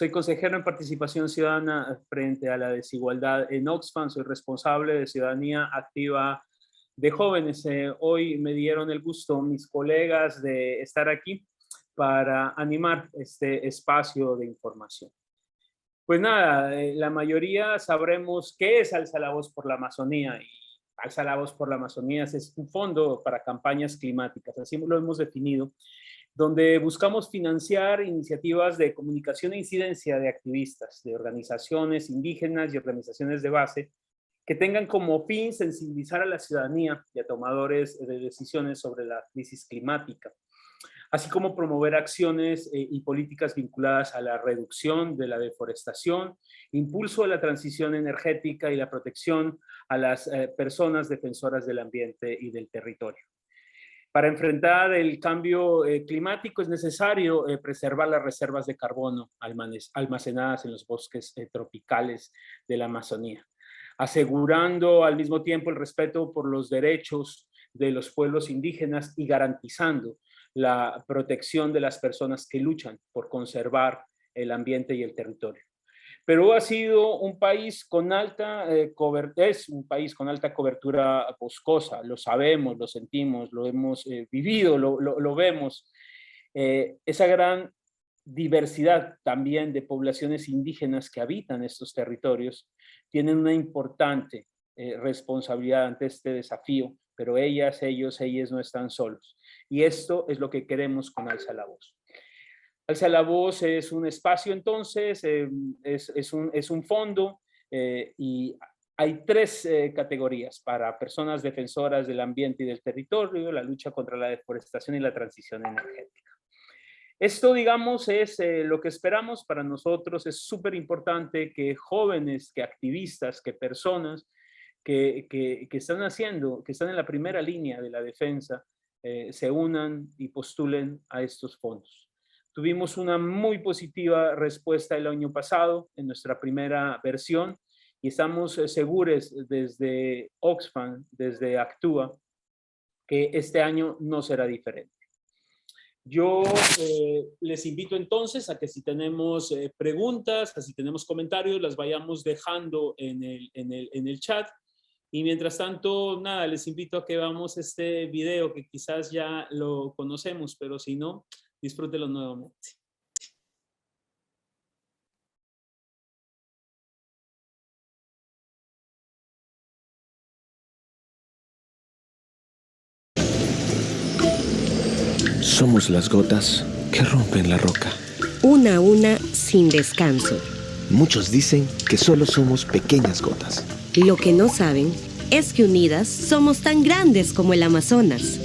Soy consejero en participación ciudadana frente a la desigualdad en Oxfam. Soy responsable de ciudadanía activa de jóvenes. Hoy me dieron el gusto mis colegas de estar aquí para animar este espacio de información. Pues nada, la mayoría sabremos qué es Alza la Voz por la Amazonía, y Alza la Voz por la Amazonía es un fondo para campañas climáticas, así lo hemos definido, donde buscamos financiar iniciativas de comunicación e incidencia de activistas, de organizaciones indígenas y organizaciones de base, que tengan como fin sensibilizar a la ciudadanía y a tomadores de decisiones sobre la crisis climática, así como promover acciones y políticas vinculadas a la reducción de la deforestación, impulso de la transición energética y la protección a las personas defensoras del ambiente y del territorio. Para enfrentar el cambio climático es necesario preservar las reservas de carbono almacenadas en los bosques tropicales de la Amazonía, asegurando al mismo tiempo el respeto por los derechos de los pueblos indígenas y garantizando la protección de las personas que luchan por conservar el ambiente y el territorio. Perú ha sido un país con alta cobertura boscosa, lo sabemos, lo sentimos, lo hemos vivido, lo vemos. Esa gran diversidad también de poblaciones indígenas que habitan estos territorios tienen una importante responsabilidad ante este desafío, pero ellas no están solos. Y esto es lo que queremos con Alza la Voz. Alza la Voz es un espacio, entonces, es un fondo y hay tres categorías para personas defensoras del ambiente y del territorio: la lucha contra la deforestación y la transición energética. Esto, digamos, es lo que esperamos para nosotros. Es súper importante que jóvenes, que activistas, que personas que están en la primera línea de la defensa, se unan y postulen a estos fondos. Tuvimos una muy positiva respuesta el año pasado en nuestra primera versión y estamos seguros desde Oxfam, desde Actúa, que este año no será diferente. Yo les invito entonces a que si tenemos preguntas, si tenemos comentarios, las vayamos dejando en el chat. Y mientras tanto, nada, les invito a que veamos este video que quizás ya lo conocemos, pero si no, disfrútenlo nuevamente. Somos las gotas que rompen la roca. Una a una, sin descanso. Muchos dicen que solo somos pequeñas gotas. Lo que no saben es que unidas somos tan grandes como el Amazonas.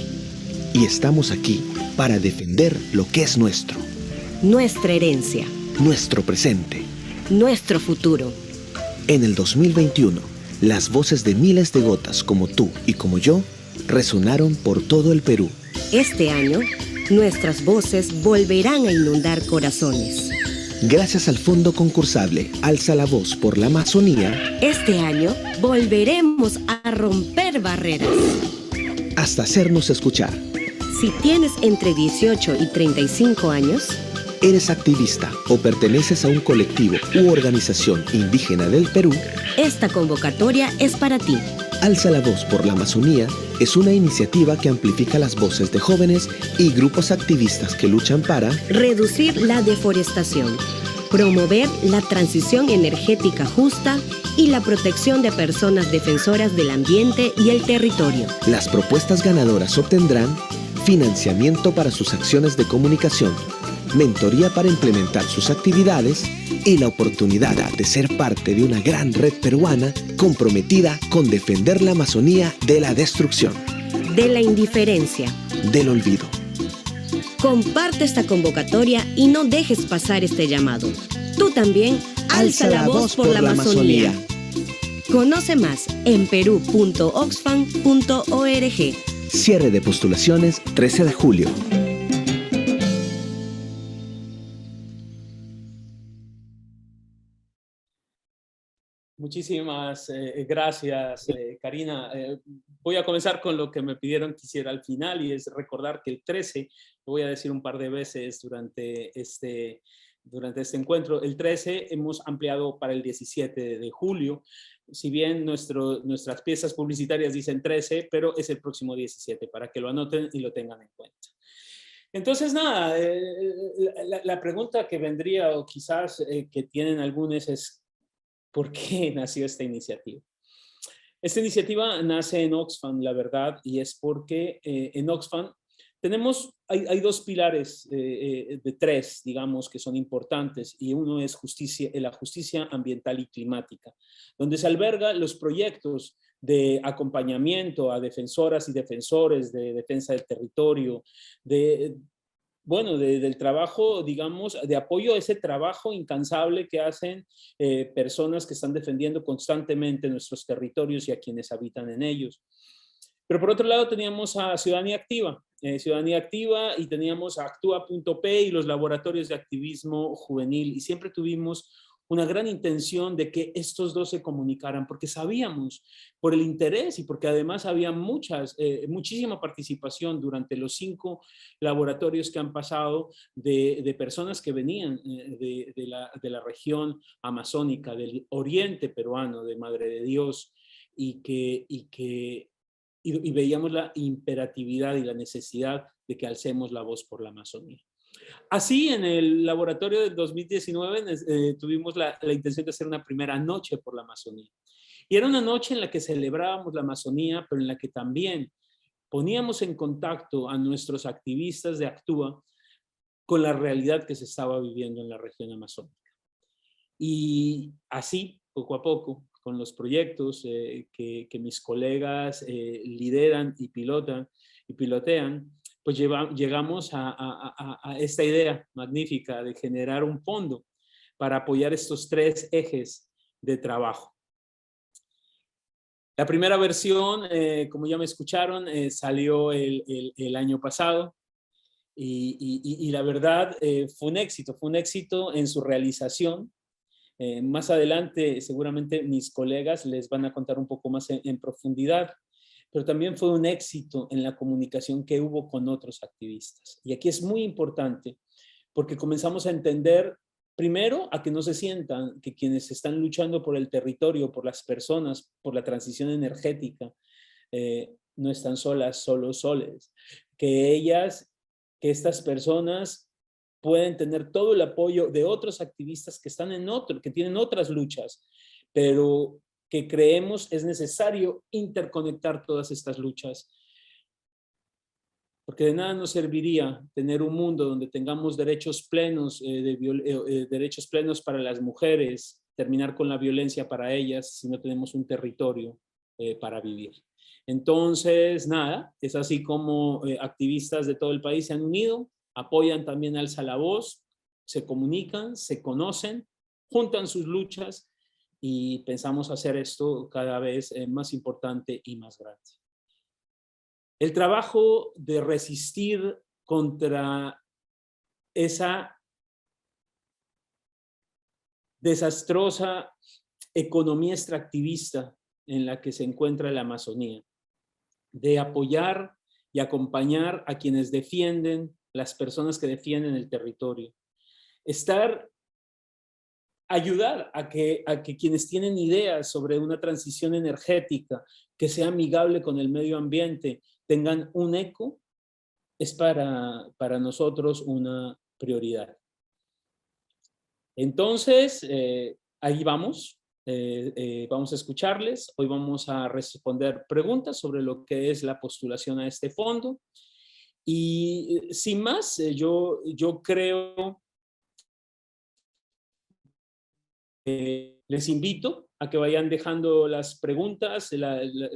Y estamos aquí para defender lo que es nuestro. Nuestra herencia. Nuestro presente. Nuestro futuro. En el 2021, las voces de miles de gotas como tú y como yo resonaron por todo el Perú. Este año, nuestras voces volverán a inundar corazones. Gracias al fondo concursable Alza la Voz por la Amazonía, este año volveremos a romper barreras. Hasta hacernos escuchar. Si tienes entre 18 y 35 años, eres activista o perteneces a un colectivo u organización indígena del Perú, esta convocatoria es para ti. Alza la Voz por la Amazonía es una iniciativa que amplifica las voces de jóvenes y grupos activistas que luchan para reducir la deforestación, promover la transición energética justa y la protección de personas defensoras del ambiente y el territorio. Las propuestas ganadoras obtendrán financiamiento para sus acciones de comunicación, mentoría para implementar sus actividades y la oportunidad de ser parte de una gran red peruana comprometida con defender la Amazonía de la destrucción, de la indiferencia, del olvido. Comparte esta convocatoria y no dejes pasar este llamado. Tú también alza la voz por la Amazonía. Conoce más en peru.oxfam.org. Cierre de postulaciones 13 de julio. Muchísimas gracias, Karina. Voy a comenzar con lo que me pidieron que hiciera al final, y es recordar que el 13, lo voy a decir un par de veces durante este durante este encuentro. El 13 hemos ampliado para el 17 de julio, si bien nuestras piezas publicitarias dicen 13, pero es el próximo 17, para que lo anoten y lo tengan en cuenta. Entonces, nada, la pregunta que vendría, o quizás que tienen algunos, es ¿por qué nació esta iniciativa? Esta iniciativa nace en Oxfam, la verdad, y es porque en Oxfam hay dos pilares de tres, digamos, que son importantes, y uno es la justicia ambiental y climática, donde se albergan los proyectos de acompañamiento a defensoras y defensores de defensa del territorio, del trabajo, digamos, de apoyo a ese trabajo incansable que hacen personas que están defendiendo constantemente nuestros territorios y a quienes habitan en ellos. Pero por otro lado teníamos a Ciudadanía Activa, y teníamos a Actúa.p y los laboratorios de activismo juvenil, y siempre tuvimos una gran intención de que estos dos se comunicaran, porque sabíamos por el interés y porque además había muchísima participación durante los 5 laboratorios que han pasado de personas que venían de la región amazónica, del oriente peruano, de Madre de Dios, y veíamos la imperatividad y la necesidad de que alcemos la voz por la Amazonía. Así, en el laboratorio del 2019 tuvimos la intención de hacer una primera noche por la Amazonía. Y era una noche en la que celebrábamos la Amazonía, pero en la que también poníamos en contacto a nuestros activistas de Actúa con la realidad que se estaba viviendo en la región amazónica. Y así, poco a poco, con los proyectos que mis colegas lideran y pilotean, pues llegamos a esta idea magnífica de generar un fondo para apoyar estos 3 ejes de trabajo. La primera versión, como ya me escucharon, salió el año pasado, y la verdad fue un éxito en su realización. Más adelante seguramente mis colegas les van a contar un poco más en profundidad, pero también fue un éxito en la comunicación que hubo con otros activistas. Y aquí es muy importante porque comenzamos a entender, primero, a que no se sientan que quienes están luchando por el territorio, por las personas, por la transición energética, no están soles, que estas personas pueden tener todo el apoyo de otros activistas que están que tienen otras luchas, pero que creemos es necesario interconectar todas estas luchas, porque de nada nos serviría tener un mundo donde tengamos derechos plenos, derechos plenos para las mujeres, terminar con la violencia para ellas, si no tenemos un territorio para vivir. Entonces, nada, es así como activistas de todo el país se han unido, apoyan también Alza la Voz, se comunican, se conocen, juntan sus luchas, y pensamos hacer esto cada vez más importante y más grande. El trabajo de resistir contra esa desastrosa economía extractivista en la que se encuentra la Amazonía, de apoyar y acompañar a quienes defienden, las personas que defienden el territorio, ayudar a que quienes tienen ideas sobre una transición energética que sea amigable con el medio ambiente tengan un eco, es para nosotros una prioridad. Entonces, ahí vamos. Vamos a escucharles. Hoy vamos a responder preguntas sobre lo que es la postulación a este fondo. Y sin más, yo creo les invito a que vayan dejando las preguntas,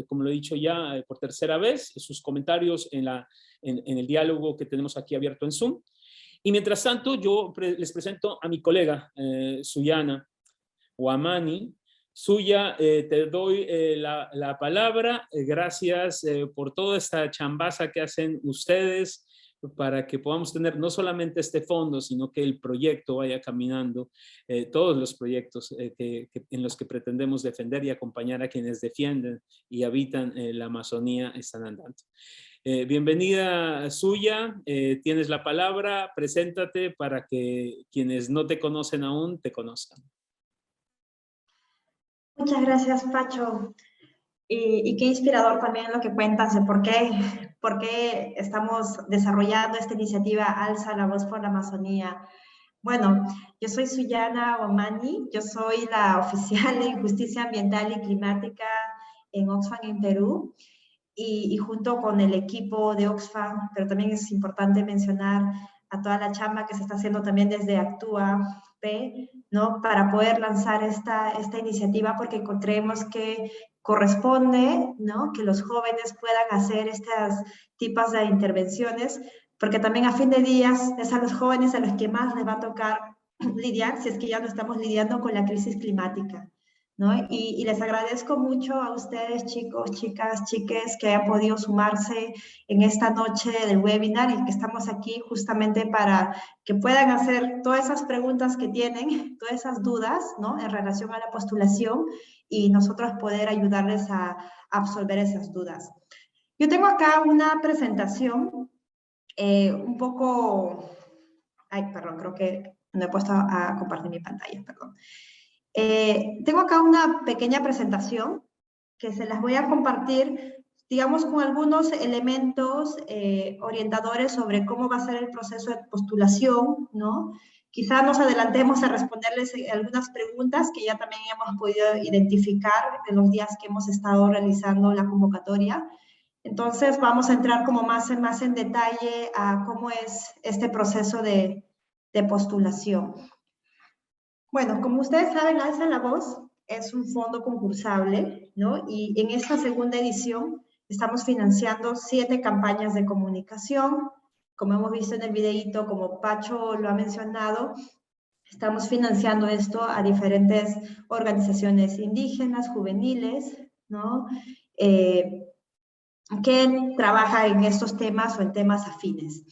como lo he dicho ya por tercera vez, sus comentarios en el diálogo que tenemos aquí abierto en Zoom. Y mientras tanto, yo les presento a mi colega, Suyana Huamani. Suya, te doy la palabra. Gracias por toda esta chambaza que hacen ustedes para que podamos tener no solamente este fondo, sino que el proyecto vaya caminando, todos los proyectos en los que pretendemos defender y acompañar a quienes defienden y habitan la Amazonía están andando. Bienvenida, Suya, tienes la palabra, preséntate para que quienes no te conocen aún te conozcan. Muchas gracias, Pacho. Y qué inspirador también lo que cuentas de por qué estamos desarrollando esta iniciativa Alza la Voz por la Amazonía. Bueno, yo soy Suyana Omani, yo soy la oficial de Justicia Ambiental y Climática en Oxfam en Perú, y junto con el equipo de Oxfam, pero también es importante mencionar a toda la chamba que se está haciendo también desde Actúa P, ¿no? Para poder lanzar esta iniciativa, porque creemos que corresponde, ¿no? Que los jóvenes puedan hacer estas tipos de intervenciones, porque también a fin de días es a los jóvenes a los que más les va a tocar lidiar, si es que ya no estamos lidiando con la crisis climática, ¿no? Y les agradezco mucho a ustedes, chicos, chicas, chiques, que hayan podido sumarse en esta noche del webinar, y que estamos aquí justamente para que puedan hacer todas esas preguntas que tienen, todas esas dudas, ¿no? En relación a la postulación, y nosotros poder ayudarles a absolver esas dudas. Yo tengo acá una presentación un poco... Ay, perdón, creo que no he puesto a compartir mi pantalla, perdón. Tengo acá una pequeña presentación que se las voy a compartir, digamos, con algunos elementos orientadores sobre cómo va a ser el proceso de postulación, ¿no? Quizá nos adelantemos a responderles algunas preguntas que ya también hemos podido identificar en los días que hemos estado realizando la convocatoria. Entonces vamos a entrar como más en detalle a cómo es este proceso de postulación. Bueno, como ustedes saben, Alza la Voz es un fondo concursable, ¿no? Y en esta segunda edición estamos financiando 7 campañas de comunicación. Como hemos visto en el videíto, como Pacho lo ha mencionado, estamos financiando esto a diferentes organizaciones indígenas, juveniles, ¿no? Que trabajan en estos temas o en temas afines.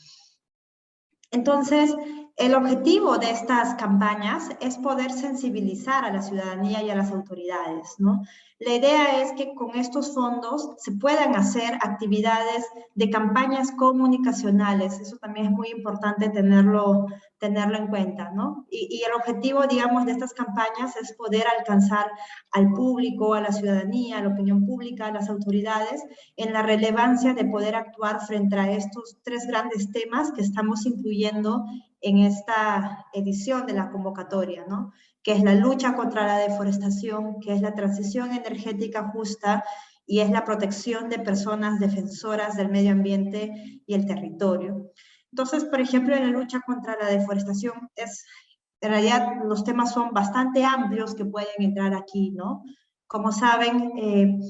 Entonces, el objetivo de estas campañas es poder sensibilizar a la ciudadanía y a las autoridades, ¿no? La idea es que con estos fondos se puedan hacer actividades de campañas comunicacionales. Eso también es muy importante tenerlo en cuenta, ¿no? Y el objetivo, digamos, de estas campañas es poder alcanzar al público, a la ciudadanía, a la opinión pública, a las autoridades, en la relevancia de poder actuar frente a estos 3 grandes temas que estamos incluyendo en esta edición de la convocatoria, ¿no? Que es la lucha contra la deforestación, que es la transición energética justa, y es la protección de personas defensoras del medio ambiente y el territorio. Entonces, por ejemplo, en la lucha contra la deforestación, en realidad los temas son bastante amplios que pueden entrar aquí, ¿no? Como saben,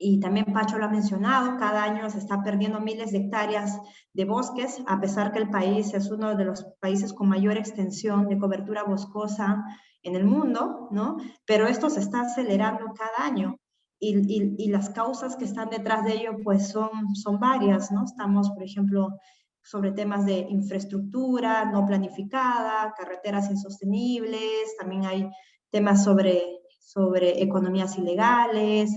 y también Pacho lo ha mencionado, cada año se está perdiendo miles de hectáreas de bosques, a pesar que el país es uno de los países con mayor extensión de cobertura boscosa en el mundo, ¿no? Pero esto se está acelerando cada año, y las causas que están detrás de ello pues son varias, ¿no? Estamos, por ejemplo, sobre temas de infraestructura no planificada, carreteras insostenibles, también hay temas sobre economías ilegales,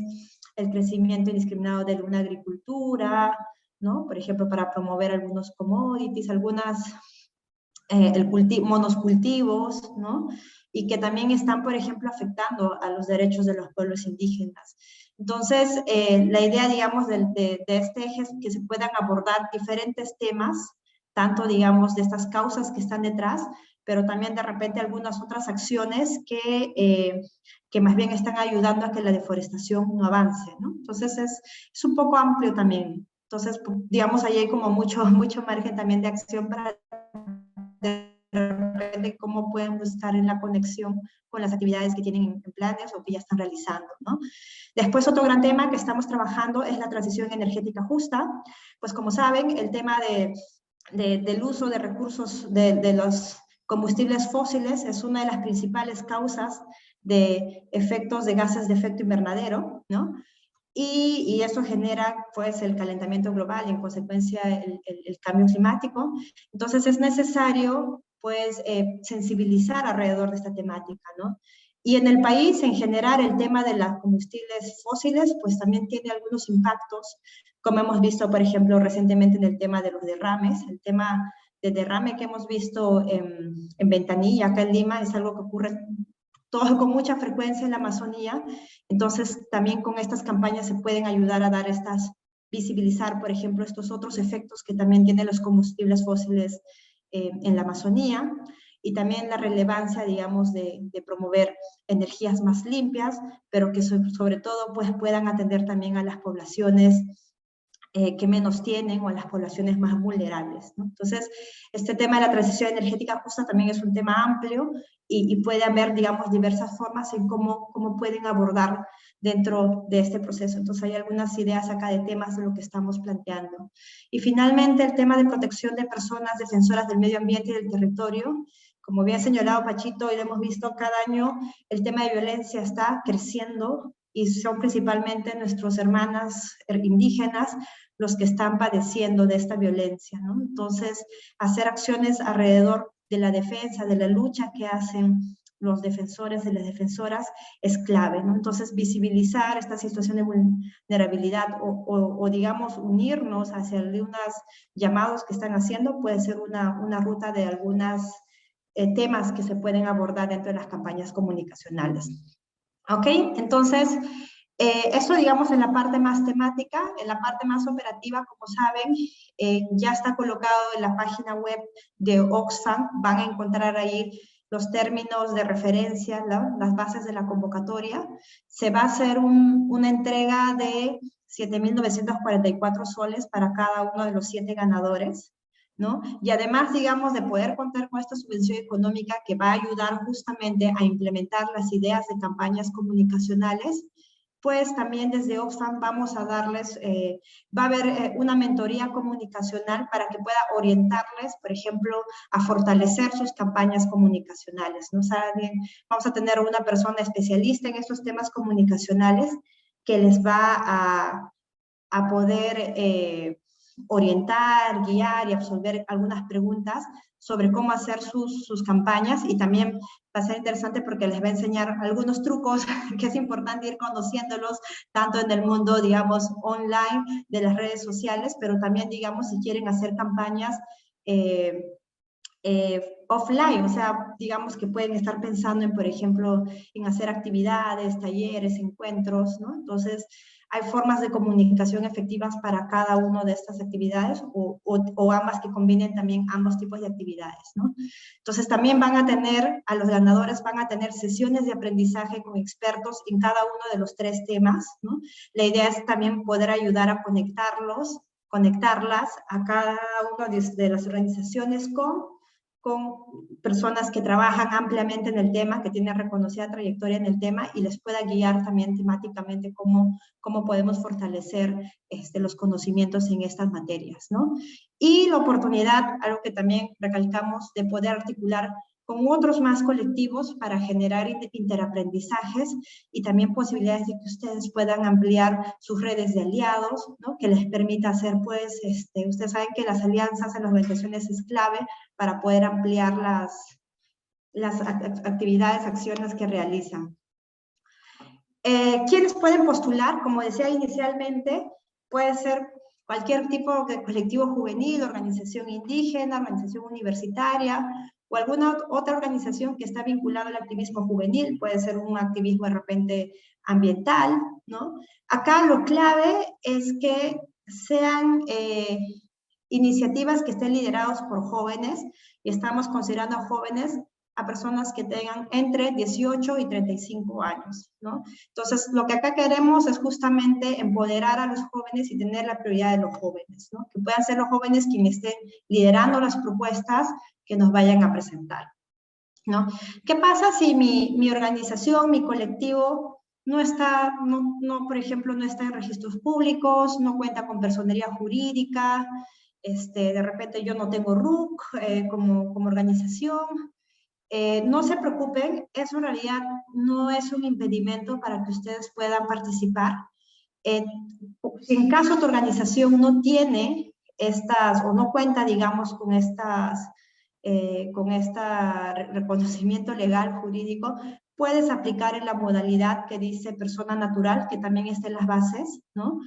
el crecimiento indiscriminado de una agricultura, ¿no? Por ejemplo, para promover algunos commodities, monoscultivos, ¿no? Y que también están, por ejemplo, afectando a los derechos de los pueblos indígenas. Entonces, la idea, digamos, de este eje es que se puedan abordar diferentes temas, tanto, digamos, de estas causas que están detrás, pero también de repente algunas otras acciones que más bien están ayudando a que la deforestación no avance, ¿no? Entonces es un poco amplio también. Entonces, digamos, ahí hay como mucho margen también de acción para de repente cómo pueden buscar en la conexión con las actividades que tienen en planes o que ya están realizando, ¿no? Después, otro gran tema que estamos trabajando es la transición energética justa. Pues como saben, el tema del uso de recursos de los combustibles fósiles es una de las principales causas de efectos de gases de efecto invernadero, ¿no? Y eso genera, pues, el calentamiento global y, en consecuencia, el cambio climático. Entonces, es necesario, pues, sensibilizar alrededor de esta temática, ¿no? Y en el país, en general, el tema de los combustibles fósiles, pues también tiene algunos impactos, como hemos visto, por ejemplo, recientemente en el tema de los derrames. El tema de derrame que hemos visto en Ventanilla, acá en Lima, es algo que ocurre con mucha frecuencia en la Amazonía. Entonces, también con estas campañas se pueden ayudar a dar visibilizar, por ejemplo, estos otros efectos que también tienen los combustibles fósiles en la Amazonía, y también la relevancia, digamos, de promover energías más limpias, pero que sobre todo pues, puedan atender también a las poblaciones que menos tienen o a las poblaciones más vulnerables, ¿no? Entonces, este tema de la transición energética justa también es un tema amplio y puede haber, digamos, diversas formas en cómo pueden abordar dentro de este proceso. Entonces, hay algunas ideas acá de temas de lo que estamos planteando. Y finalmente, el tema de protección de personas defensoras del medio ambiente y del territorio. Como bien señalado Pachito, y lo hemos visto cada año, el tema de violencia está creciendo y son principalmente nuestras hermanas indígenas los que están padeciendo de esta violencia, ¿no? Entonces, hacer acciones alrededor de la defensa, de la lucha que hacen los defensores y las defensoras es clave, ¿no? Entonces, visibilizar esta situación de vulnerabilidad o digamos, unirnos hacia algunos llamados que están haciendo puede ser una ruta de algunos temas que se pueden abordar dentro de las campañas comunicacionales. ¿Ok? Entonces, eso, digamos, en la parte más temática. En la parte más operativa, como saben, ya está colocado en la página web de Oxfam. Van a encontrar ahí los términos de referencia, las bases de la convocatoria. Se va a hacer una entrega de 7.944 soles para cada uno de los 7 ganadores, ¿no? Y además, digamos, de poder contar con esta subvención económica que va a ayudar justamente a implementar las ideas de campañas comunicacionales, pues también desde Oxfam vamos a darles, va a haber una mentoría comunicacional para que pueda orientarles, por ejemplo, a fortalecer sus campañas comunicacionales, ¿no? O sea, vamos a tener una persona especialista en estos temas comunicacionales que les va a poder orientar, guiar y absolver algunas preguntas sobre cómo hacer sus campañas, y también va a ser interesante porque les va a enseñar algunos trucos que es importante ir conociéndolos tanto en el mundo, digamos, online de las redes sociales, pero también, digamos, si quieren hacer campañas offline, o sea, digamos que pueden estar pensando en, por ejemplo, en hacer actividades, talleres, encuentros, ¿no? Entonces, hay formas de comunicación efectivas para cada una de estas actividades o ambas que combinen también ambos tipos de actividades, ¿no? Entonces, también van a tener, a los ganadores van a tener sesiones de aprendizaje con expertos en cada uno de los 3 temas, ¿no? La idea es también poder ayudar a conectarlas a cada una de las organizaciones con personas que trabajan ampliamente en el tema, que tienen reconocida trayectoria en el tema, y les pueda guiar también temáticamente cómo podemos fortalecer los conocimientos en estas materias, ¿no? Y la oportunidad, algo que también recalcamos, de poder articular con otros más colectivos para generar interaprendizajes y también posibilidades de que ustedes puedan ampliar sus redes de aliados, ¿no? Que les permita hacer, pues, ustedes saben que las alianzas en las organizaciones es clave para poder ampliar las actividades, acciones que realizan. ¿Quiénes pueden postular? Como decía inicialmente, puede ser cualquier tipo de colectivo juvenil, organización indígena, organización universitaria, o alguna otra organización que está vinculada al activismo juvenil, puede ser un activismo de repente ambiental, ¿no? Acá lo clave es que sean iniciativas que estén lideradas por jóvenes, y estamos considerando a jóvenes a personas que tengan entre 18 y 35 años, ¿no? Entonces, lo que acá queremos es justamente empoderar a los jóvenes y tener la prioridad de los jóvenes, ¿no? Que puedan ser los jóvenes quienes estén liderando las propuestas que nos vayan a presentar, ¿no? ¿Qué pasa si mi organización, mi colectivo, no está, por ejemplo, no está en registros públicos, no cuenta con personería jurídica, de repente yo no tengo RUC como organización? No se preocupen, eso en realidad no es un impedimento para que ustedes puedan participar. En caso tu organización no tiene o no cuenta, digamos, con este reconocimiento legal jurídico, puedes aplicar en la modalidad que dice persona natural, que también está en las bases, ¿no?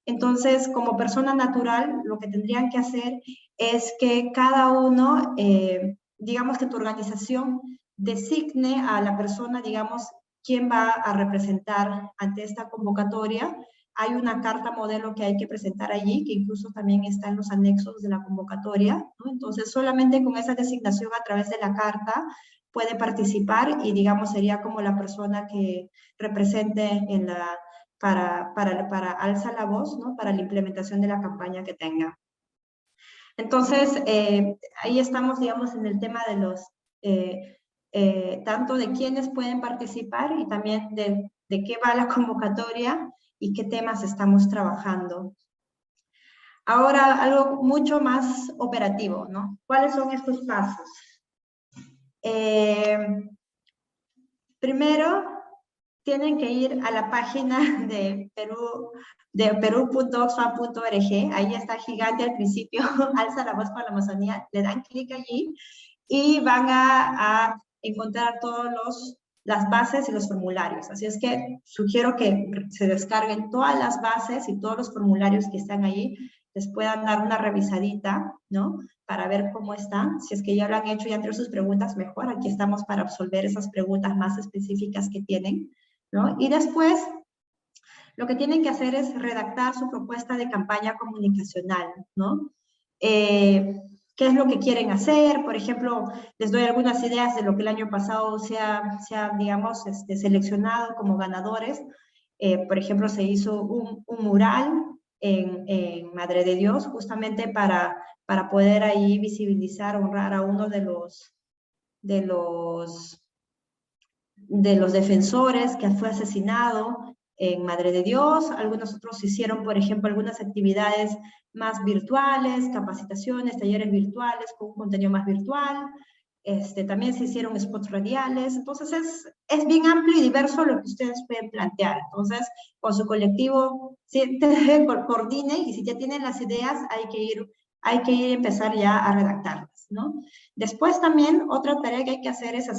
Entonces, como persona natural, lo que tendrían que hacer es que cada uno, digamos que tu organización designe a la persona, digamos, quién va a representar ante esta convocatoria. Hay una carta modelo que hay que presentar allí, que incluso también está en los anexos de la convocatoria, ¿no? Entonces, solamente con esa designación a través de la carta puede participar y, digamos, sería como la persona que represente en la, para Alza la Voz, ¿no? Para la implementación de la campaña que tenga. Entonces, ahí estamos, digamos, en el tema de los, tanto de quiénes pueden participar y también de qué va la convocatoria y qué temas estamos trabajando. Ahora, algo mucho más operativo, ¿no? ¿Cuáles son estos pasos? Primero, tienen que ir a la página de peru.oxfam.org, ahí está gigante al principio, Alza la Voz por la Amazonía, le dan clic allí y van a encontrar todas las bases y los formularios. Así es que sugiero que se descarguen todas las bases y todos los formularios que están ahí, les puedan dar una revisadita, ¿no? Para ver cómo están. Si es que ya lo han hecho y han tenido sus preguntas, mejor. Aquí estamos para absolver esas preguntas más específicas que tienen, ¿no? Y después, lo que tienen que hacer es redactar su propuesta de campaña comunicacional, ¿no? ¿Qué es lo que quieren hacer? Por ejemplo, les doy algunas ideas de lo que el año pasado se ha digamos, seleccionado como ganadores. Por ejemplo, se hizo un mural en Madre de Dios, justamente para poder ahí visibilizar, honrar a uno de los defensores que fue asesinado en Madre de Dios. Algunos otros hicieron, por ejemplo, algunas actividades más virtuales, capacitaciones, talleres virtuales con un contenido más virtual. También se hicieron spots radiales. Entonces es bien amplio y diverso lo que ustedes pueden plantear. Entonces, con su colectivo, coordinen, y si ya tienen las ideas, hay que ir a empezar ya a redactarlas, ¿no? Después también, otra tarea que hay que hacer es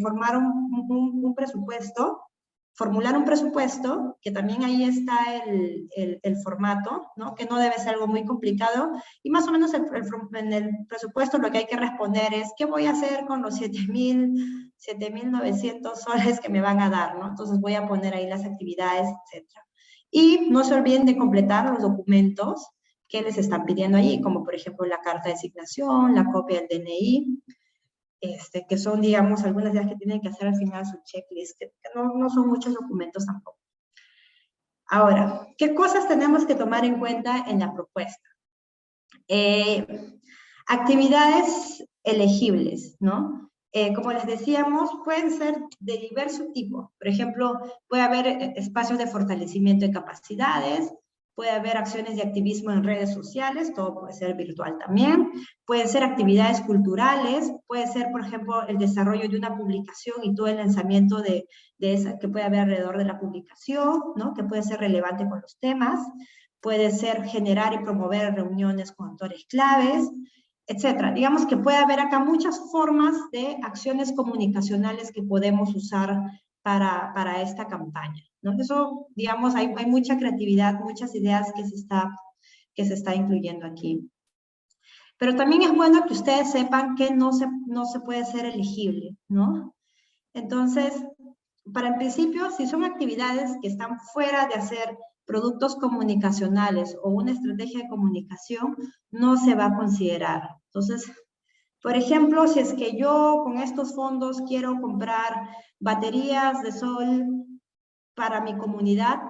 formar un presupuesto, formular un presupuesto, que también ahí está el formato, ¿no? Que no debe ser algo muy complicado, y más o menos en el presupuesto lo que hay que responder es, ¿qué voy a hacer con los 7.900 soles que me van a dar, ¿no? Entonces voy a poner ahí las actividades, etc. Y no se olviden de completar los documentos que les están pidiendo ahí, como por ejemplo la carta de asignación, la copia del DNI, que son, digamos, algunas de las que tienen que hacer al final su checklist, que no son muchos documentos tampoco. Ahora, ¿qué cosas tenemos que tomar en cuenta en la propuesta? Actividades elegibles, ¿no? Como les decíamos, pueden ser de diverso tipo. Por ejemplo, puede haber espacios de fortalecimiento de capacidades, puede haber acciones de activismo en redes sociales, todo puede ser virtual también, pueden ser actividades culturales, puede ser, por ejemplo, el desarrollo de una publicación y todo el lanzamiento de esa que puede haber alrededor de la publicación, ¿no? Que puede ser relevante con los temas, puede ser generar y promover reuniones con autores claves, etcétera. Digamos que puede haber acá muchas formas de acciones comunicacionales que podemos usar para esta campaña, ¿no? Eso, digamos, hay mucha creatividad, muchas ideas que se está incluyendo aquí. Pero también es bueno que ustedes sepan que no se puede ser elegible, ¿no? Entonces, para el principio, si son actividades que están fuera de hacer productos comunicacionales o una estrategia de comunicación, no se va a considerar. Entonces, por ejemplo, si es que yo con estos fondos quiero comprar baterías de sol para mi comunidad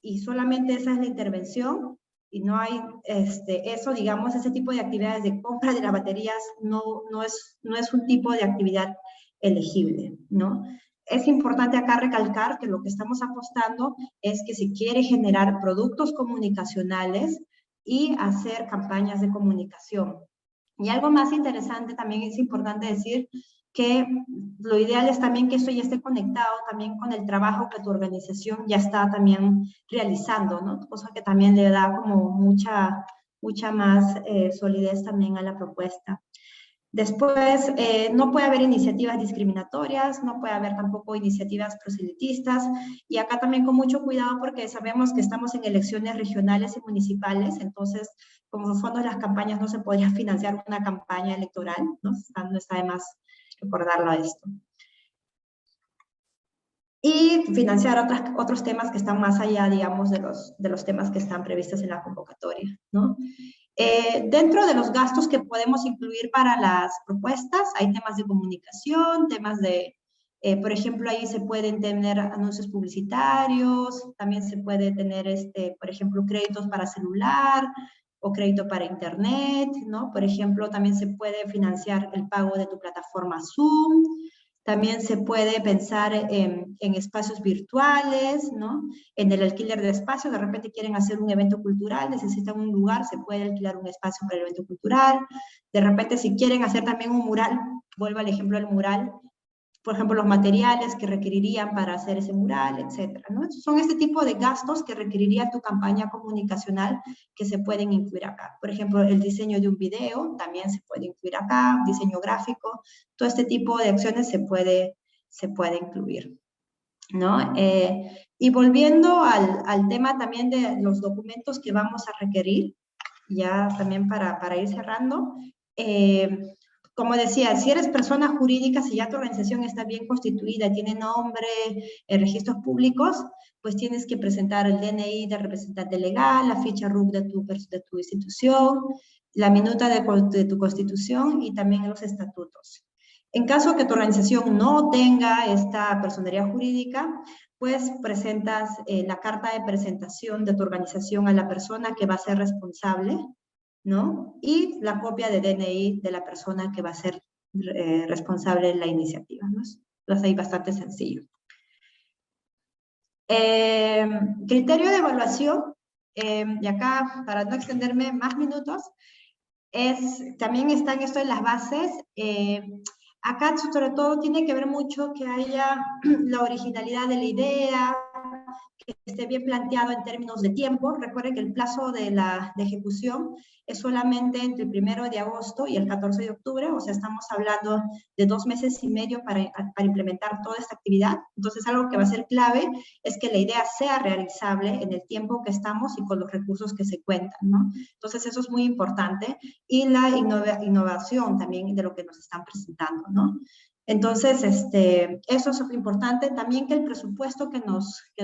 y solamente esa es la intervención y no hay eso, digamos, ese tipo de actividades de compra de las baterías no es un tipo de actividad elegible, ¿no? Es importante acá recalcar que lo que estamos apostando es que se quiere generar productos comunicacionales y hacer campañas de comunicación. Y algo más interesante también es importante decir que lo ideal es también que esto ya esté conectado también con el trabajo que tu organización ya está también realizando, ¿no? Cosa que también le da como mucha más solidez también a la propuesta. Después, no puede haber iniciativas discriminatorias, no puede haber tampoco iniciativas proselitistas, y acá también con mucho cuidado porque sabemos que estamos en elecciones regionales y municipales, entonces con los fondos de las campañas no se podría financiar una campaña electoral, ¿no? No está de más recordarlo a esto. Y financiar otros temas que están más allá, digamos, de los temas que están previstos en la convocatoria, ¿no? Dentro de los gastos que podemos incluir para las propuestas, hay temas de comunicación, temas de, por ejemplo, ahí se pueden tener anuncios publicitarios, también se puede tener, por ejemplo, créditos para celular o crédito para internet, ¿no? Por ejemplo, también se puede financiar el pago de tu plataforma Zoom. También se puede pensar en espacios virtuales, ¿no? En el alquiler de espacios, de repente quieren hacer un evento cultural, necesitan un lugar, se puede alquilar un espacio para el evento cultural. De repente, si quieren hacer también un mural, vuelvo al ejemplo del mural, por ejemplo, los materiales que requerirían para hacer ese mural, etcétera, ¿no? Son este tipo de gastos que requeriría tu campaña comunicacional que se pueden incluir acá. Por ejemplo, el diseño de un video también se puede incluir acá, diseño gráfico, todo este tipo de acciones se puede incluir, ¿no? Y volviendo al tema también de los documentos que vamos a requerir, ya también para ir cerrando, como decía, si eres persona jurídica, si ya tu organización está bien constituida, tiene nombre, registros públicos, pues tienes que presentar el DNI del representante legal, la ficha RUC de tu institución, la minuta de tu constitución y también los estatutos. En caso que tu organización no tenga esta personería jurídica, pues presentas la carta de presentación de tu organización a la persona que va a ser responsable, ¿no? Y la copia de DNI de la persona que va a ser responsable de la iniciativa, ¿no? Entonces ahí bastante sencillo. Criterio de evaluación, y acá para no extenderme más minutos, también están esto en las bases. Acá sobre todo tiene que ver mucho que haya la originalidad de la idea, que esté bien planteado en términos de tiempo. Recuerden que el plazo de ejecución es solamente entre el 1 de agosto y el 14 de octubre, o sea, estamos hablando de 2 meses y medio para implementar toda esta actividad. Entonces, algo que va a ser clave es que la idea sea realizable en el tiempo que estamos y con los recursos que se cuentan, ¿no? Entonces, eso es muy importante. Y la innovación también de lo que nos están presentando, ¿no? Entonces, eso es importante. También que el presupuesto que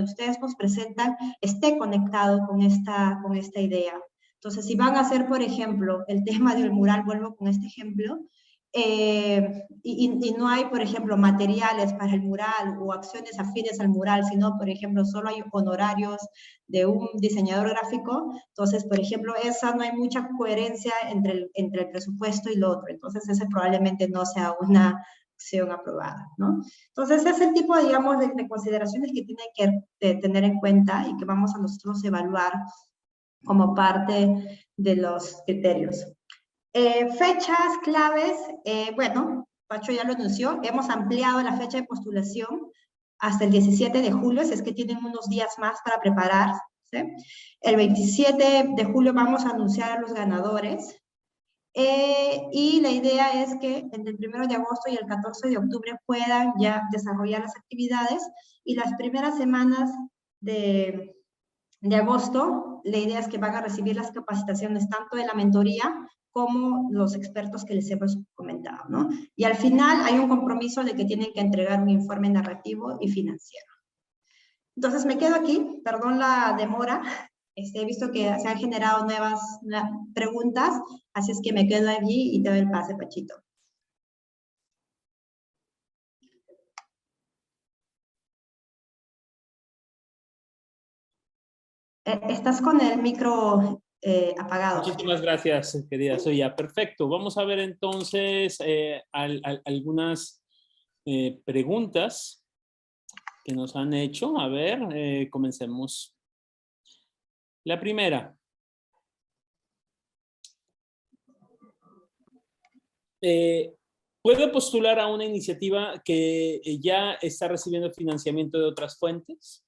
ustedes nos presentan esté conectado con esta idea. Entonces, si van a hacer, por ejemplo, el tema del mural, vuelvo con este ejemplo, y no hay, por ejemplo, materiales para el mural o acciones afines al mural, sino, por ejemplo, solo hay honorarios de un diseñador gráfico, entonces, por ejemplo, no hay mucha coherencia entre el presupuesto y lo otro. Entonces, ese probablemente no sea una acción aprobada, ¿no? Entonces, ese es el tipo, digamos, de consideraciones que tienen que tener en cuenta y que vamos a nosotros evaluar como parte de los criterios. Fechas claves, bueno, Pacho ya lo anunció, hemos ampliado la fecha de postulación hasta el 17 de julio, si es que tienen unos días más para prepararse. El 27 de julio vamos a anunciar a los ganadores. Y la idea es que entre el 1 de agosto y el 14 de octubre puedan ya desarrollar las actividades, y las primeras semanas de agosto, la idea es que van a recibir las capacitaciones tanto de la mentoría como los expertos que les hemos comentado, ¿no? Y al final hay un compromiso de que tienen que entregar un informe narrativo y financiero. Entonces me quedo aquí, perdón la demora. He visto que se han generado nuevas preguntas, así es que me quedo allí y te doy el pase, Pachito. Estás con el micro apagado. Muchísimas gracias, querida Zoya. Perfecto. Vamos a ver entonces algunas preguntas que nos han hecho. A ver, comencemos. La primera. ¿Puedo postular a una iniciativa que ya está recibiendo financiamiento de otras fuentes?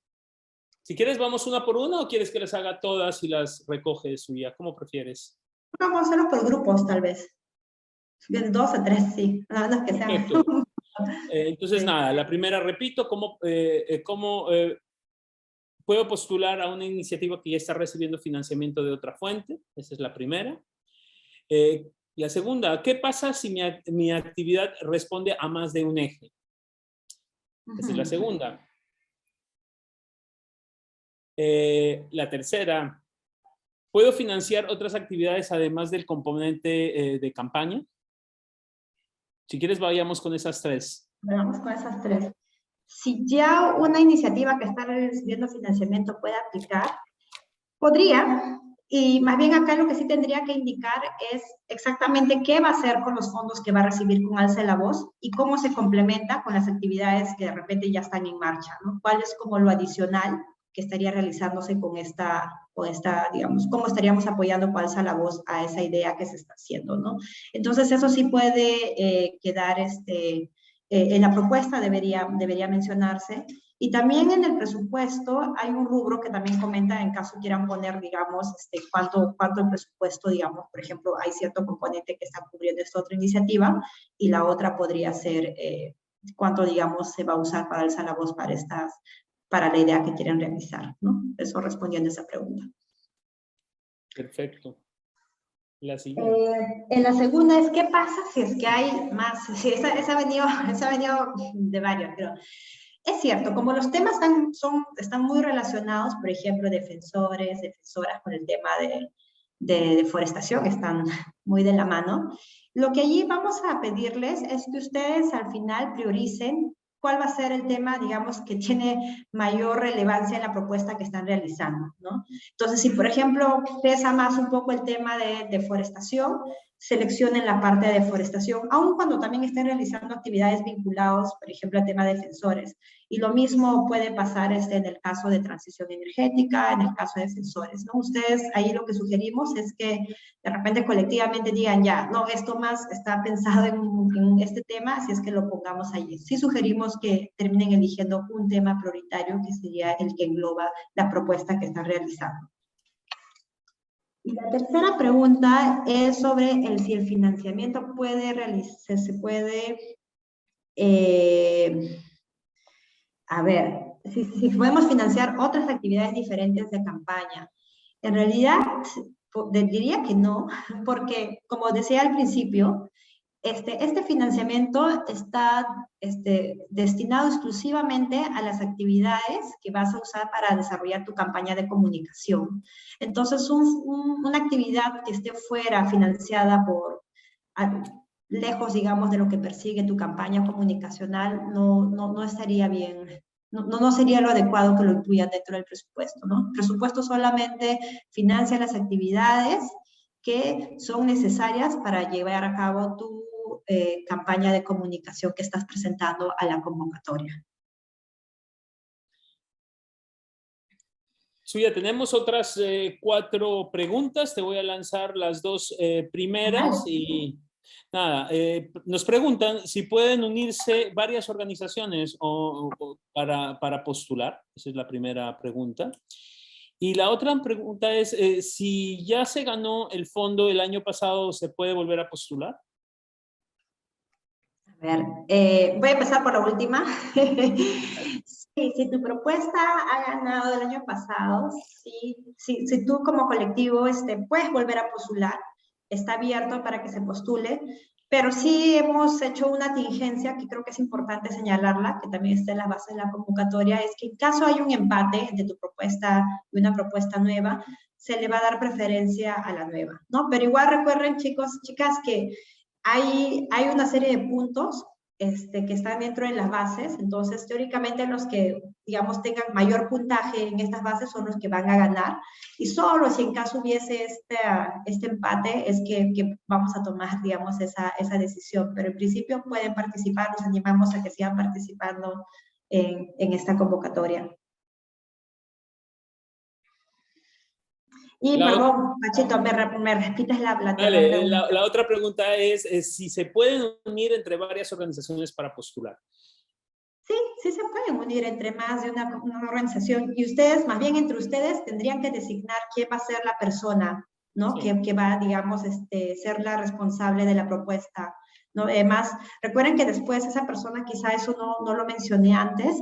Si quieres, vamos una por una, o quieres que las haga todas y las recoge Zoya. ¿Cómo prefieres? Vamos a hacerlo por grupos, tal vez. 2 o 3, sí. No, no es que sean... Perfecto. Entonces, Sí. nada, la primera, repito, ¿cómo puedo postular a una iniciativa que ya está recibiendo financiamiento de otra fuente? Esa es la primera. La segunda, ¿qué pasa si mi actividad responde a más de un eje? Esa es la segunda. La tercera, ¿puedo financiar otras actividades además del componente de campaña? Si quieres, vayamos con esas tres. Vamos con esas 3. Si ya una iniciativa que está recibiendo financiamiento puede aplicar, podría, y más bien acá lo que sí tendría que indicar es exactamente qué va a hacer con los fondos que va a recibir con Alza la Voz y cómo se complementa con las actividades que de repente ya están en marcha, ¿no? ¿Cuál es como lo adicional que estaría realizándose con esta, digamos, cómo estaríamos apoyando con Alza la Voz a esa idea que se está haciendo, ¿no? Entonces eso sí puede quedar en la propuesta, debería mencionarse. Y también en el presupuesto hay un rubro que también comenta en caso quieran poner, digamos, cuánto el presupuesto, digamos, por ejemplo, hay cierto componente que está cubriendo esta otra iniciativa y la otra podría ser cuánto, digamos, se va a usar para Alza la Voz para la idea que quieren realizar, ¿no? Eso respondiendo a esa pregunta. Perfecto. La siguiente. En la segunda es, ¿qué pasa si es que hay más? Sí, esa ha venido de varios, pero es cierto, como los temas están muy relacionados, por ejemplo, defensoras con el tema de deforestación, están muy de la mano, lo que allí vamos a pedirles es que ustedes al final prioricen cuál va a ser el tema, digamos, que tiene mayor relevancia en la propuesta que están realizando, ¿no? Entonces, si por ejemplo pesa más un poco el tema de deforestación, seleccionen la parte de deforestación, aun cuando también estén realizando actividades vinculadas, por ejemplo, al tema de defensores. Y lo mismo puede pasar en el caso de transición energética, en el caso de defensores, ¿no? Ustedes, ahí lo que sugerimos es que de repente colectivamente digan ya, no, esto más está pensado en este tema, así es que lo pongamos allí. Sí sugerimos que terminen eligiendo un tema prioritario que sería el que engloba la propuesta que están realizando. Y la tercera pregunta es sobre si el financiamiento a ver, si podemos financiar otras actividades diferentes de campaña. En realidad, diría que no, porque como decía al principio, este financiamiento está destinado exclusivamente a las actividades que vas a usar para desarrollar tu campaña de comunicación. Entonces, una actividad que esté fuera financiada lejos, digamos, de lo que persigue tu campaña comunicacional, no estaría bien, no sería lo adecuado que lo incluyan dentro del presupuesto, ¿no? El presupuesto solamente financia las actividades que son necesarias para llevar a cabo tu campaña de comunicación que estás presentando a la convocatoria. Suya, tenemos otras 4 preguntas. Te voy a lanzar las 2 primeras y nada, nos preguntan si pueden unirse varias organizaciones para postular. Esa es la primera pregunta. Y la otra pregunta es, si ya se ganó el fondo el año pasado, ¿se puede volver a postular? A ver, voy a empezar por la última. Sí, si tu propuesta ha ganado el año pasado, si tú como colectivo puedes volver a postular, está abierto para que se postule, pero sí hemos hecho una tingencia que creo que es importante señalarla, que también está en la base de la convocatoria, es que en caso hay un empate de tu propuesta y una propuesta nueva, se le va a dar preferencia a la nueva, ¿no? Pero igual recuerden, chicos, chicas, que hay una serie de puntos que están dentro de las bases, entonces teóricamente los que, digamos, tengan mayor puntaje en estas bases son los que van a ganar, y solo si en caso hubiese este empate es que vamos a tomar, digamos, esa decisión, pero en principio pueden participar, los animamos a que sigan participando en esta convocatoria. Y perdón, Pachito, ¿me repites la pregunta? La otra pregunta es si se pueden unir entre varias organizaciones para postular. Sí se pueden unir entre más de una organización, y ustedes, más bien entre ustedes, tendrían que designar quién va a ser la persona ¿no? Sí. Que va, digamos, ser la responsable de la propuesta, ¿no? Además, recuerden que después esa persona, quizá eso no lo mencioné antes,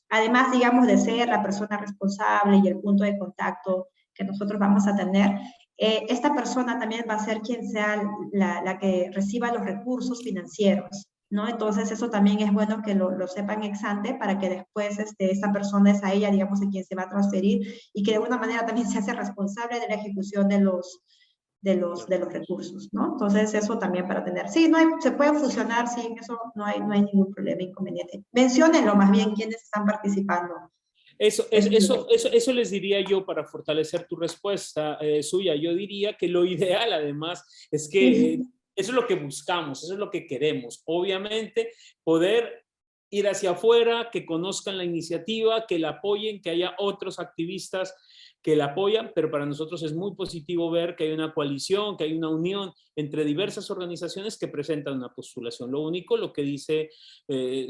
además, digamos, de ser la persona responsable y el punto de contacto que nosotros vamos a tener, esta persona también va a ser quien sea la que reciba los recursos financieros, ¿no? Entonces, eso también es bueno que lo sepan ex ante para que después esta persona es a ella, digamos, a quien se va a transferir y que de alguna manera también se hace responsable de la ejecución de los recursos, ¿no? Entonces, eso también para tener. Sí, se puede fusionar, sí, eso no hay ningún problema, inconveniente. Menciónenlo más bien quiénes están participando. Eso les diría yo para fortalecer tu respuesta, Suya. Yo diría que lo ideal, además, es que eso es lo que buscamos, eso es lo que queremos. Obviamente, poder ir hacia afuera, que conozcan la iniciativa, que la apoyen, que haya otros activistas que la apoyan, pero para nosotros es muy positivo ver que hay una coalición, que hay una unión entre diversas organizaciones que presentan una postulación. Lo único, lo que dice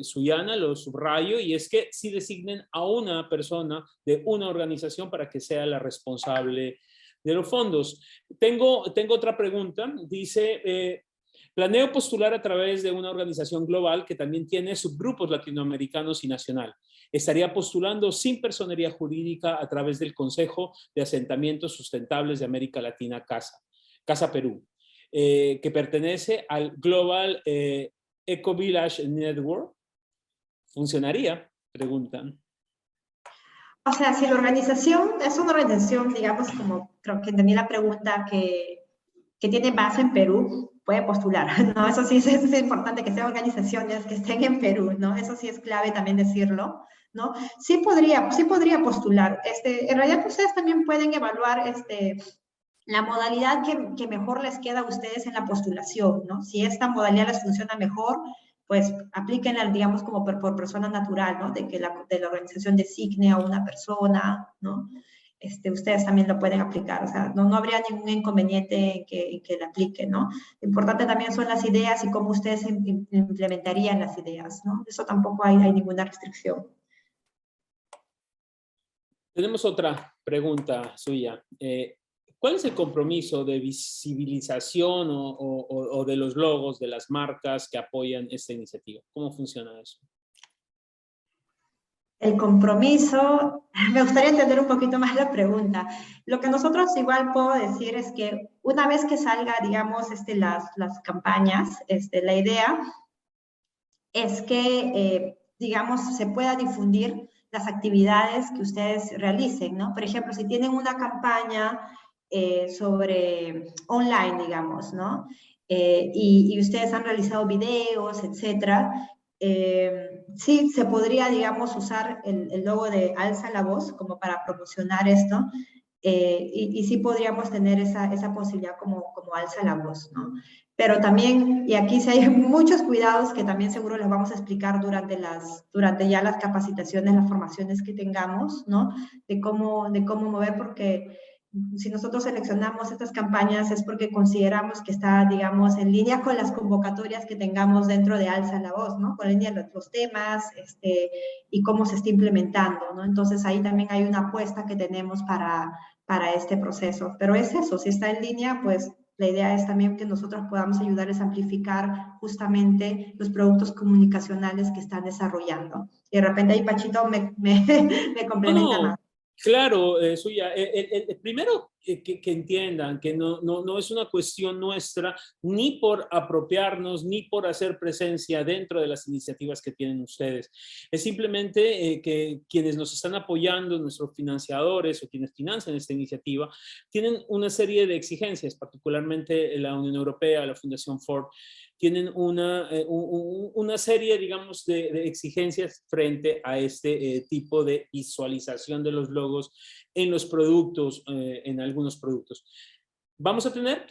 Suyana, lo subrayo, y es que sí designen a una persona de una organización para que sea la responsable de los fondos. Tengo otra pregunta. Dice, planeo postular a través de una organización global que también tiene subgrupos latinoamericanos y nacional. Estaría postulando sin personería jurídica a través del Consejo de Asentamientos Sustentables de América Latina, Casa Perú, que pertenece al Global Eco Village Network. ¿Funcionaría? Preguntan. O sea, si la organización es una organización, digamos, como creo que entendí la pregunta, que tiene base en Perú, puede postular, ¿no? Eso sí es importante, que sean organizaciones que estén en Perú, ¿no? Eso sí es clave también decirlo, ¿no? Sí podría postular. En realidad, ustedes también pueden evaluar la modalidad que mejor les queda a ustedes en la postulación, ¿no? Si esta modalidad les funciona mejor, pues aplíquenla, digamos, como por persona natural, ¿no? De la organización designe a una persona, ¿no? Ustedes también lo pueden aplicar, o sea, no habría ningún inconveniente en que la apliquen, ¿no? Lo importante también son las ideas y cómo ustedes implementarían las ideas, ¿no? Eso tampoco hay ninguna restricción. Tenemos otra pregunta suya. ¿Cuál es el compromiso de visibilización o de los logos de las marcas que apoyan esta iniciativa? ¿Cómo funciona eso? El compromiso, me gustaría entender un poquito más la pregunta. Lo que nosotros igual puedo decir es que una vez que salga, digamos, las campañas, la idea es que, digamos, se pueda difundir las actividades que ustedes realicen, ¿no? Por ejemplo, si tienen una campaña sobre online, digamos, ¿no? Y ustedes han realizado videos, etcétera, sí, se podría, digamos, usar el logo de Alza la Voz como para promocionar esto, y sí podríamos tener esa posibilidad como Alza la Voz, ¿no? Pero también, y aquí sí hay muchos cuidados que también seguro les vamos a explicar durante ya las capacitaciones, las formaciones que tengamos, ¿no? De cómo mover, porque si nosotros seleccionamos estas campañas es porque consideramos que está, digamos, en línea con las convocatorias que tengamos dentro de Alza la Voz, ¿no? Con línea de los temas y cómo se está implementando, ¿no? Entonces ahí también hay una apuesta que tenemos para este proceso. Pero es eso, si está en línea, pues la idea es también que nosotros podamos ayudarles a amplificar justamente los productos comunicacionales que están desarrollando. Y de repente ahí Pachito me complementa más. Claro, Suya. Primero que entiendan que no es una cuestión nuestra ni por apropiarnos ni por hacer presencia dentro de las iniciativas que tienen ustedes. Es simplemente que quienes nos están apoyando, nuestros financiadores o quienes financian esta iniciativa, tienen una serie de exigencias, particularmente la Unión Europea, la Fundación Ford, tienen una serie, digamos, de exigencias frente a este tipo de visualización de los logos en los productos, en algunos productos. Vamos a tener,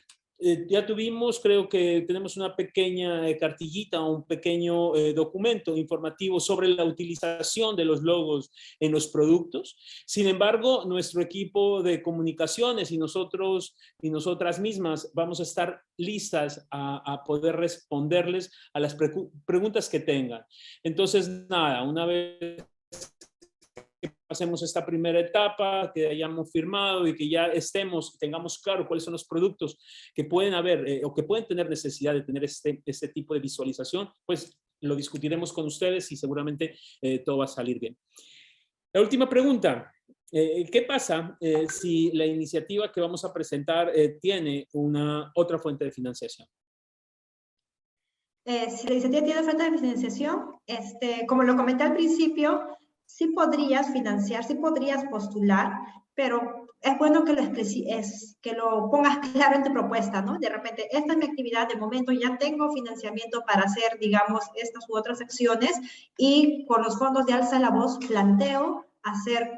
ya tuvimos, creo que tenemos una pequeña cartillita, un pequeño documento informativo sobre la utilización de los logos en los productos. Sin embargo, nuestro equipo de comunicaciones y nosotros y nosotras mismas vamos a estar listas a poder responderles a las preguntas que tengan. Entonces, nada, una vez que pasemos esta primera etapa, que hayamos firmado y que ya tengamos claro cuáles son los productos que pueden haber o que pueden tener necesidad de tener este tipo de visualización, pues lo discutiremos con ustedes y seguramente todo va a salir bien. La última pregunta. ¿Qué pasa si la iniciativa que vamos a presentar tiene otra fuente de financiación? Si la iniciativa tiene fuente de financiación, como lo comenté al principio, sí podrías financiar, sí podrías postular, pero es bueno que lo pongas claro en tu propuesta, ¿no? De repente, esta es mi actividad, de momento ya tengo financiamiento para hacer, digamos, estas u otras acciones, y con los fondos de Alza la Voz planteo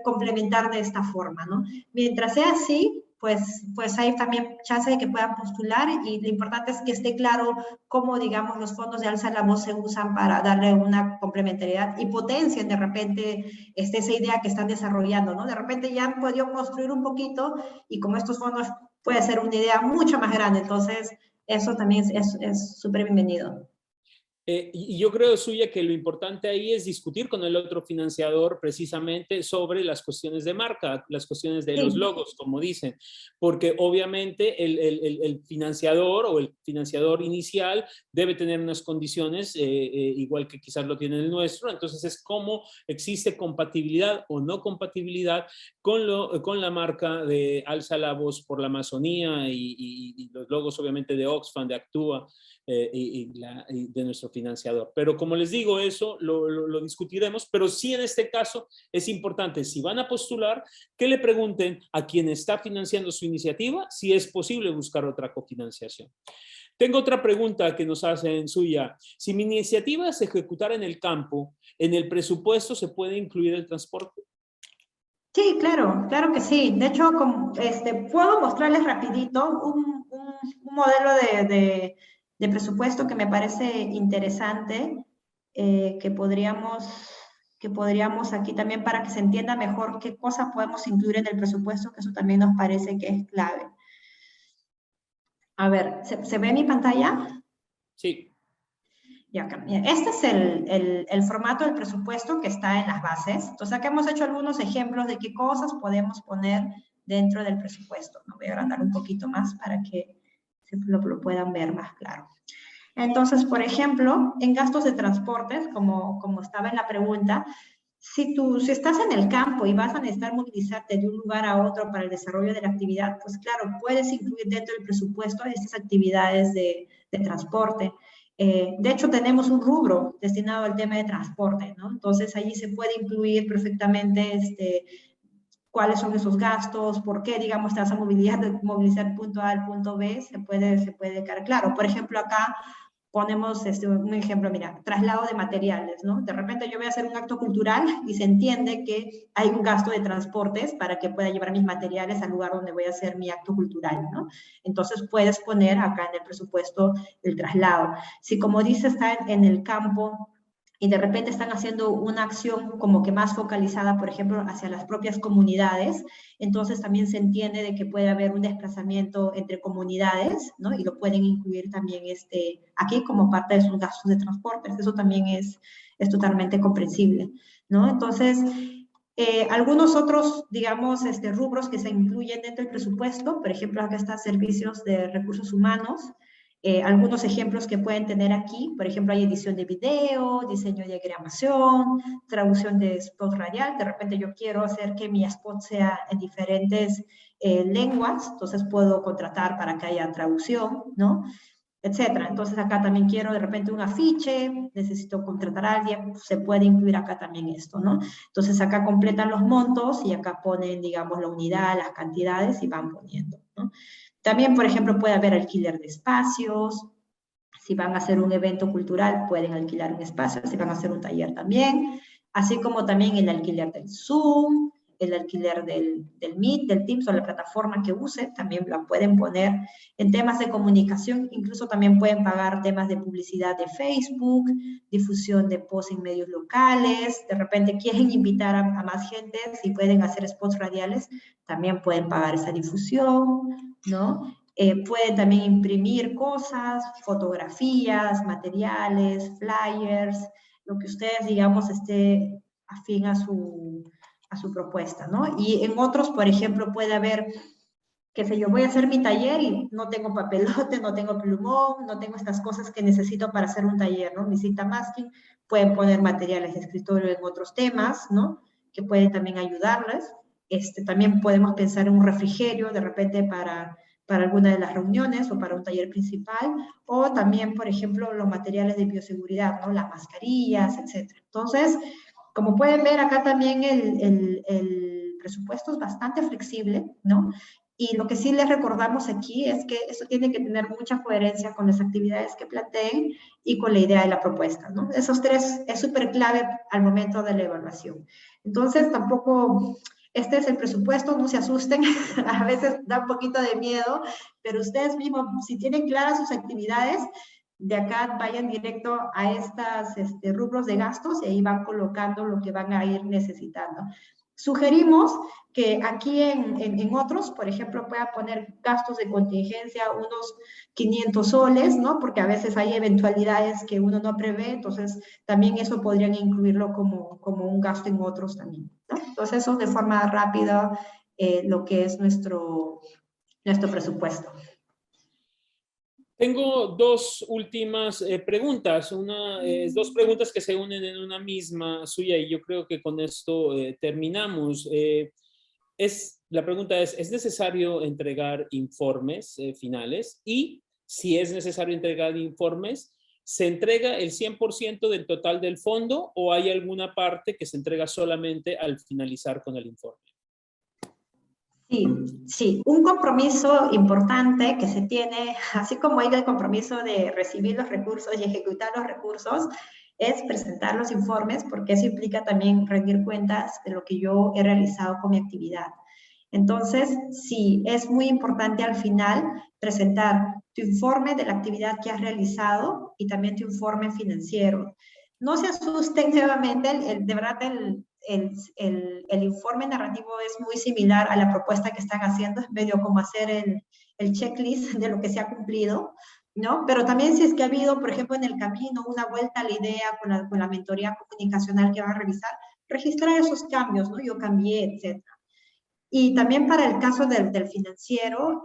complementar de esta forma, ¿no? Mientras sea así, pues hay también chance de que puedan postular, y lo importante es que esté claro cómo, digamos, los fondos de Alza la Voz se usan para darle una complementariedad y potencien de repente esa idea que están desarrollando, ¿no? De repente ya han podido construir un poquito y con estos fondos puede ser una idea mucho más grande, entonces eso también es súper bienvenido. Y yo creo, Suya, que lo importante ahí es discutir con el otro financiador precisamente sobre las cuestiones de marca, las cuestiones de los logos, como dicen, porque obviamente el financiador o el financiador inicial debe tener unas condiciones igual que quizás lo tiene el nuestro, entonces es cómo existe compatibilidad o no compatibilidad con la marca de Alza la Voz por la Amazonía y los logos obviamente de Oxfam, de Actúa y de nuestro financiador. Pero como les digo, eso lo discutiremos, pero sí en este caso es importante, si van a postular, que le pregunten a quien está financiando su iniciativa si es posible buscar otra cofinanciación. Tengo otra pregunta que nos hacen, Suya. Si mi iniciativa se ejecutara en el campo, ¿en el presupuesto se puede incluir el transporte? Sí, claro que sí. De hecho, puedo mostrarles rapidito un modelo de presupuesto que me parece interesante, que podríamos aquí también, para que se entienda mejor qué cosas podemos incluir en el presupuesto, que eso también nos parece que es clave. A ver, ¿se ve mi pantalla? Sí. Y acá, este es el formato del presupuesto que está en las bases. Entonces, acá hemos hecho algunos ejemplos de qué cosas podemos poner dentro del presupuesto. Me voy a agrandar un poquito más para que lo puedan ver más claro. Entonces, por ejemplo, en gastos de transportes, como estaba en la pregunta, si estás en el campo y vas a necesitar movilizarte de un lugar a otro para el desarrollo de la actividad, pues claro, puedes incluir dentro del presupuesto estas actividades de transporte. De hecho, tenemos un rubro destinado al tema de transporte, ¿no? Entonces, allí se puede incluir perfectamente cuáles son esos gastos, por qué, digamos, te vas a movilizar punto A al punto B, se puede quedar claro. Por ejemplo, acá ponemos un ejemplo, mira, traslado de materiales, ¿no? De repente yo voy a hacer un acto cultural y se entiende que hay un gasto de transportes para que pueda llevar mis materiales al lugar donde voy a hacer mi acto cultural, ¿no? Entonces puedes poner acá en el presupuesto el traslado. Si, como dice, está en el campo y de repente están haciendo una acción como que más focalizada, por ejemplo, hacia las propias comunidades, entonces también se entiende de que puede haber un desplazamiento entre comunidades, ¿no? Y lo pueden incluir también aquí como parte de sus gastos de transporte. Eso también es totalmente comprensible, ¿no? Entonces, algunos otros, digamos, rubros que se incluyen dentro del presupuesto, por ejemplo, acá están servicios de recursos humanos. Algunos ejemplos que pueden tener aquí, por ejemplo, hay edición de video, diseño de diagramación, traducción de spot radial. De repente yo quiero hacer que mi spot sea en diferentes lenguas, entonces puedo contratar para que haya traducción, ¿no? Etcétera. Entonces acá también quiero de repente un afiche, necesito contratar a alguien, se puede incluir acá también esto, ¿no? Entonces acá completan los montos y acá ponen, digamos, la unidad, las cantidades y van poniendo, ¿no? También, por ejemplo, puede haber alquiler de espacios. Si van a hacer un evento cultural, pueden alquilar un espacio. Si van a hacer un taller también. Así como también el alquiler del Zoom, el alquiler del Meet, del Teams o la plataforma que use, también la pueden poner. En temas de comunicación, incluso también pueden pagar temas de publicidad de Facebook, difusión de posts en medios locales. De repente quieren invitar a más gente, si pueden hacer spots radiales, también pueden pagar esa difusión, ¿no? Pueden también imprimir cosas, fotografías, materiales, flyers, lo que ustedes, digamos, esté afín a su su propuesta, ¿no? Y en otros, por ejemplo, puede haber, qué sé yo, voy a hacer mi taller y no tengo papelote, no tengo plumón, no tengo estas cosas que necesito para hacer un taller, ¿no? Mi cita masking, pueden poner materiales de escritorio en otros temas, ¿no? Que pueden también ayudarles. También podemos pensar en un refrigerio, de repente para alguna de las reuniones o para un taller principal, o también, por ejemplo, los materiales de bioseguridad, ¿no? Las mascarillas, etc. Entonces, como pueden ver, acá también el presupuesto es bastante flexible, ¿no? Y lo que sí les recordamos aquí es que eso tiene que tener mucha coherencia con las actividades que planteen y con la idea de la propuesta, ¿no? Esos tres es súper clave al momento de la evaluación. Entonces, tampoco, este es el presupuesto, no se asusten, a veces da un poquito de miedo, pero ustedes mismos, si tienen claras sus actividades, de acá vayan directo a estas rubros de gastos y ahí van colocando lo que van a ir necesitando. Sugerimos que aquí en otros, por ejemplo, puedan poner gastos de contingencia, unos 500 soles, ¿no? Porque a veces hay eventualidades que uno no prevé, entonces también eso podrían incluirlo como un gasto en otros también, ¿no? Entonces eso de forma rápida lo que es nuestro presupuesto. Tengo dos últimas preguntas, dos preguntas que se unen en una misma suya y yo creo que con esto terminamos. La pregunta ¿es necesario entregar informes finales? Y si es necesario entregar informes, ¿se entrega el 100% del total del fondo o hay alguna parte que se entrega solamente al finalizar con el informe? Sí, un compromiso importante que se tiene, así como hay el compromiso de recibir los recursos y ejecutar los recursos, es presentar los informes, porque eso implica también rendir cuentas de lo que yo he realizado con mi actividad. Entonces, sí, es muy importante al final presentar tu informe de la actividad que has realizado y también tu informe financiero. No se asusten nuevamente, de verdad el informe narrativo es muy similar a la propuesta que están haciendo, es medio como hacer el checklist de lo que se ha cumplido, ¿no? Pero también si es que ha habido, por ejemplo, en el camino una vuelta a la idea con la mentoría comunicacional que van a revisar, registrar esos cambios, ¿no? Yo cambié, etc. Y también para el caso del financiero,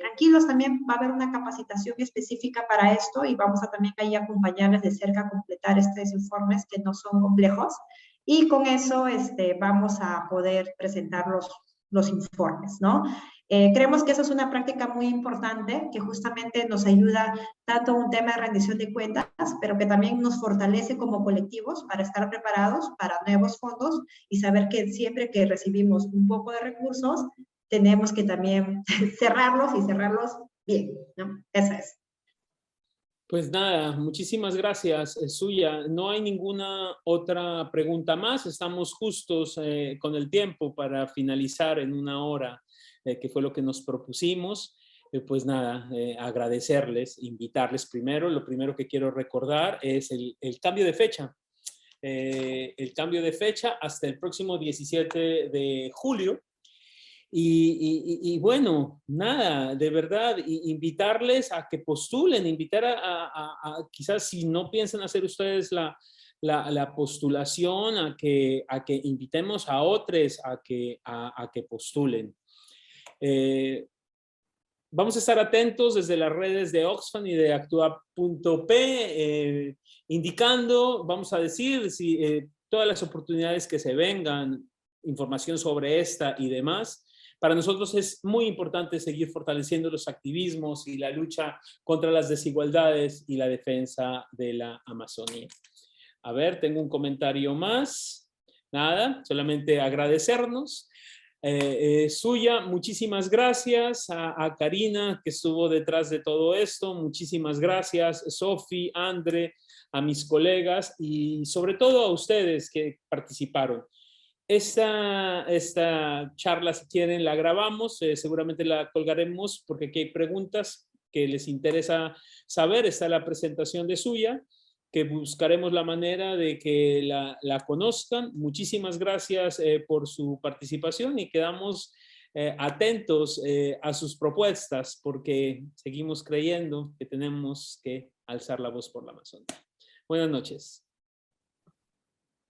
tranquilos, también va a haber una capacitación específica para esto y vamos a también ahí acompañarles de cerca a completar estos informes que no son complejos. Y con eso vamos a poder presentar los informes, ¿no? Creemos que eso es una práctica muy importante que justamente nos ayuda tanto a un tema de rendición de cuentas, pero que también nos fortalece como colectivos para estar preparados para nuevos fondos y saber que siempre que recibimos un poco de recursos, tenemos que también cerrarlos y cerrarlos bien, ¿no? Eso es. Pues nada, muchísimas gracias, Suya. No hay ninguna otra pregunta más. Estamos justos con el tiempo para finalizar en una hora, que fue lo que nos propusimos. Pues nada, agradecerles, invitarles primero. Lo primero que quiero recordar es el cambio de fecha. El cambio de fecha hasta el próximo 17 de julio. Y bueno, nada, de verdad, invitarles a que postulen, invitar quizás si no piensan hacer ustedes la postulación, a que invitemos a otros a que postulen. Vamos a estar atentos desde las redes de Oxfam y de Actua.p, indicando, vamos a decir, si todas las oportunidades que se vengan, información sobre esta y demás. Para nosotros es muy importante seguir fortaleciendo los activismos y la lucha contra las desigualdades y la defensa de la Amazonía. A ver, tengo un comentario más. Nada, solamente agradecernos. Suya, muchísimas gracias. A Karina, que estuvo detrás de todo esto, muchísimas gracias. Sofi, Andre, a mis colegas y sobre todo a ustedes que participaron. Esta charla, si quieren, la grabamos, seguramente la colgaremos porque aquí hay preguntas que les interesa saber. Está la presentación de Suya, que buscaremos la manera de que la conozcan. Muchísimas gracias por su participación y quedamos atentos a sus propuestas porque seguimos creyendo que tenemos que alzar la voz por la Amazonía. Buenas noches.